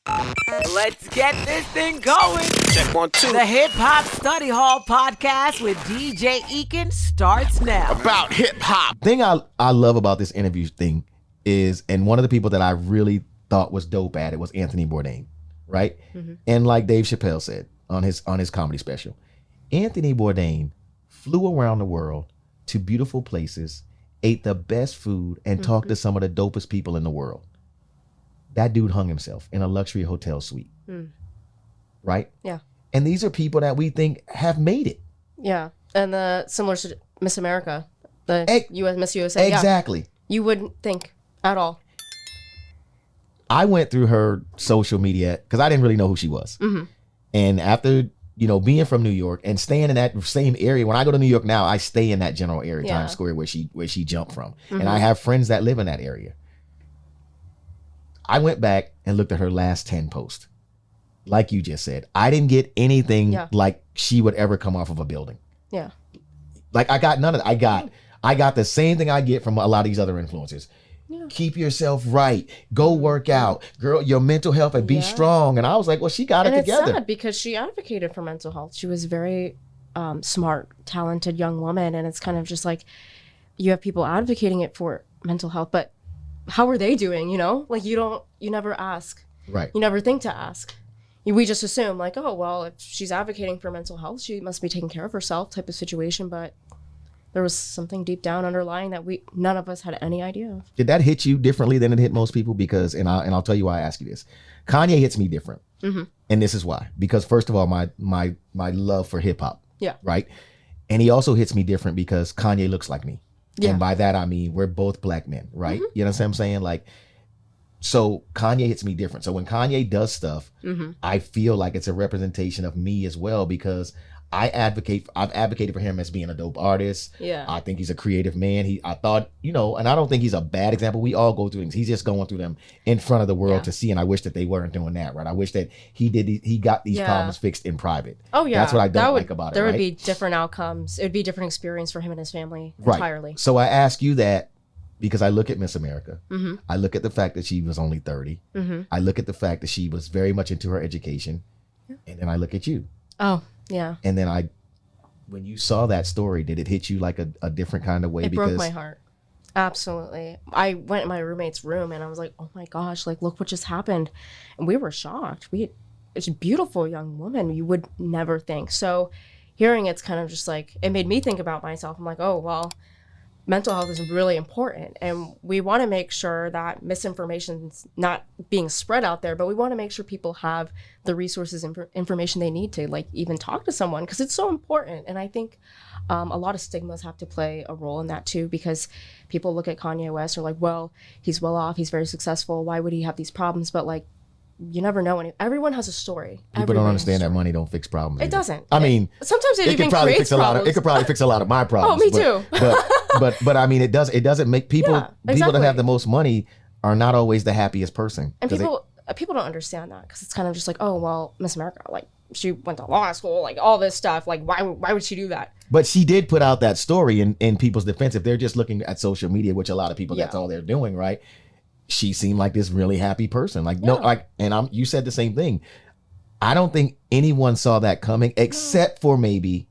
Let's get this thing going. Check 1, 2. The Hip Hop Study Hall podcast with DJ Ekin starts now. About hip hop. Thing I love about this interview thing is, and one of the people that I really thought was dope at it was Anthony Bourdain, right? Mm-hmm. And like Dave Chappelle said on his comedy special, Anthony Bourdain flew around the world to beautiful places, ate the best food, and talked to some of the dopest people in the world. That dude hung himself in a luxury hotel suite. Right? Yeah. And these are people that we think have made it. Yeah. And similar to Miss America, the US Miss USA. Exactly. Yeah. You wouldn't think at all. I went through her social media because I didn't really know who she was. Mm-hmm. And after, being from New York and staying in that same area, when I go to New York now, I stay in that general area, Times Square, where she jumped from. Mm-hmm. And I have friends that live in that area. I went back and looked at her last 10 posts. Like you just said, I didn't get anything like she would ever come off of a building. Yeah. Like I got none of that. I got the same thing I get from a lot of these other influencers. Yeah. Keep yourself right. Go work out. Girl, your mental health and be strong. And I was like, well, she got it together. It's sad because she advocated for mental health. She was a very smart, talented young woman. And it's kind of just like you have people advocating it for mental health, but how are they doing? Like you never ask. Right. You never think to ask. We just assume like, oh, well, if she's advocating for mental health, she must be taking care of herself type of situation. But there was something deep down underlying that none of us had any idea of. Did that hit you differently than it hit most people? Because, and I'll tell you why I ask you this. Kanye hits me different. Mm-hmm. And this is why. Because first of all, my love for hip hop. Yeah. Right. And he also hits me different because Kanye looks like me. Yeah. And by that, I mean, we're both black men, right? Mm-hmm. You know what I'm saying? Like, so Kanye hits me different. So when Kanye does stuff, I feel like it's a representation of me as well, because I've advocated for him as being a dope artist. Yeah. I think he's a creative man. I thought, and I don't think he's a bad example. We all go through things. He's just going through them in front of the world to see. And I wish that they weren't doing that, right? I wish that he got these problems fixed in private. Oh yeah. That's what I don't like about it. There right? would be different outcomes. It would be a different experience for him and his family entirely. So I ask you that because I look at Miss America. Mm-hmm. I look at the fact that she was only 30. Mm-hmm. I look at the fact that she was very much into her education. Yeah. And then I look at you. Oh, yeah. And then when you saw that story, did it hit you like a different kind of way? It broke my heart. Absolutely. I went in my roommate's room and I was like, oh my gosh, like, look what just happened. And we were shocked. It's a beautiful young woman. You would never think. So hearing it's kind of just like, it made me think about myself. I'm like, oh, well, mental health is really important. And we want to make sure that misinformation's not being spread out there, but we want to make sure people have the resources and information they need to like even talk to someone, because it's so important. And I think a lot of stigmas have to play a role in that too, because people look at Kanye West and are like, well, he's well off, he's very successful, why would he have these problems? But like, you never know. Everyone has a story. People don't understand that money don't fix problems. It doesn't. I mean, sometimes it even creates problems. It could probably fix a lot of my problems. Oh, me too. But I mean, it doesn't make people. Yeah, exactly. People that have the most money are not always the happiest person. And people don't understand that, because it's kind of just like, oh well, Miss America, like she went to law school, like all this stuff, like why would she do that? But she did put out that story in people's defense. If they're just looking at social media, which a lot of people, that's all they're doing, right? She seemed like this really happy person. Like, no, like, and you said the same thing. I don't think anyone saw that coming except for maybe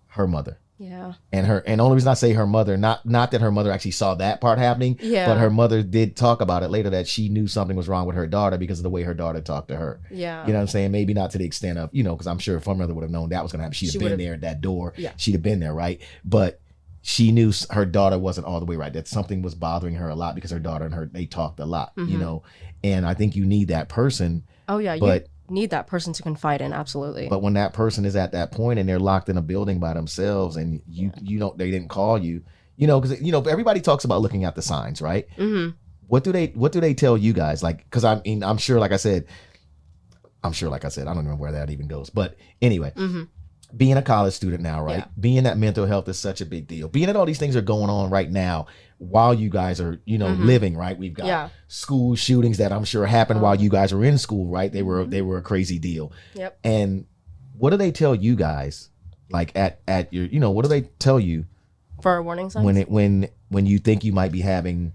her mother. Yeah. And the only reason I say her mother, not that her mother actually saw that part happening, but her mother did talk about it later, that she knew something was wrong with her daughter because of the way her daughter talked to her. Yeah. You know what I'm saying? Maybe not to the extent of, because I'm sure if her mother would have known that was going to happen, she'd have been there at that door. Yeah. She'd have been there, right? But she knew her daughter wasn't all the way right, that something was bothering her a lot, because her daughter and they talked a lot, and I think you need that person. Oh yeah, you need that person to confide in, absolutely. But when that person is at that point and they're locked in a building by themselves and they didn't call you, because everybody talks about looking at the signs, right? Mm-hmm. What do they tell you guys? Like, because I'm sure, like I said, I don't know where that even goes, but anyway. Mm-hmm. Being a college student now, right? Yeah. Being that mental health is such a big deal. Being that all these things are going on right now while you guys are, living, right? We've got school shootings that I'm sure happened while you guys were in school, right? They were a crazy deal. Yep. And what do they tell you guys, like at your, what do they tell you for our warning signs when you think you might be having,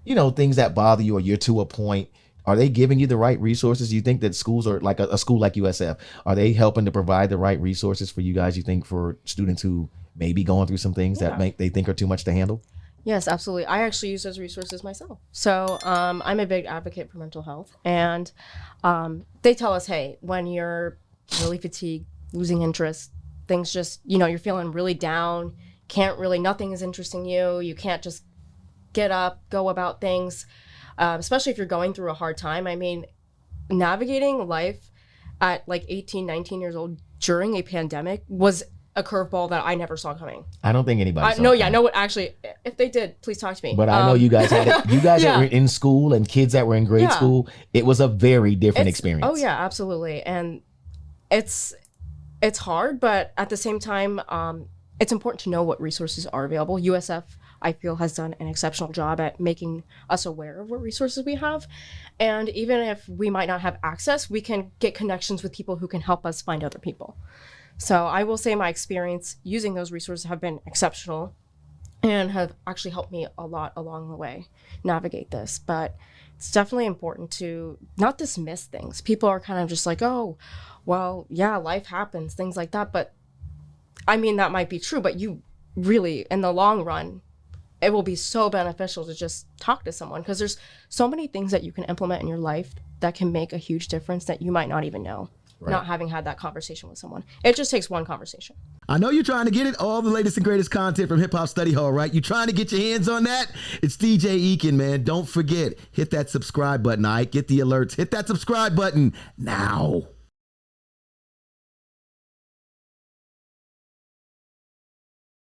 things that bother you, or you're to a point Are they giving you the right resources? You think that schools are like a school like USF, are they helping to provide the right resources for you guys, you think, for students who may be going through some things that they think are too much to handle? Yes, absolutely. I actually use those resources myself. So I'm a big advocate for mental health. And they tell us, hey, when you're really fatigued, losing interest, things just, you're feeling really down, nothing is interesting you. You can't just get up, go about things, especially if you're going through a hard time. I mean, navigating life at like 18, 19 years old during a pandemic was a curveball that I never saw coming. I don't think anybody saw no, it yeah, coming. no, actually, if they did, please talk to me. But I know you guys had it. You guys that were in school and kids that were in grade school, it was a very different experience. Oh yeah, absolutely. And it's hard, but at the same time, it's important to know what resources are available. USF, I feel, has done an exceptional job at making us aware of what resources we have. And even if we might not have access, we can get connections with people who can help us find other people. So I will say my experience using those resources have been exceptional and have actually helped me a lot along the way navigate this. But it's definitely important to not dismiss things. People are kind of just like, oh, well, yeah, life happens, things like that. But I mean, that might be true, but you really, in the long run, it will be so beneficial to just talk to someone, because there's so many things that you can implement in your life that can make a huge difference that you might not even know. Right. Not having had that conversation with someone. It just takes one conversation. I know you're trying to get it, all the latest and greatest content from Hip Hop Study Hall, right? You trying to get your hands on that? It's DJ Ekin, man. Don't forget, hit that subscribe button, all right? Get the alerts. Hit that subscribe button now.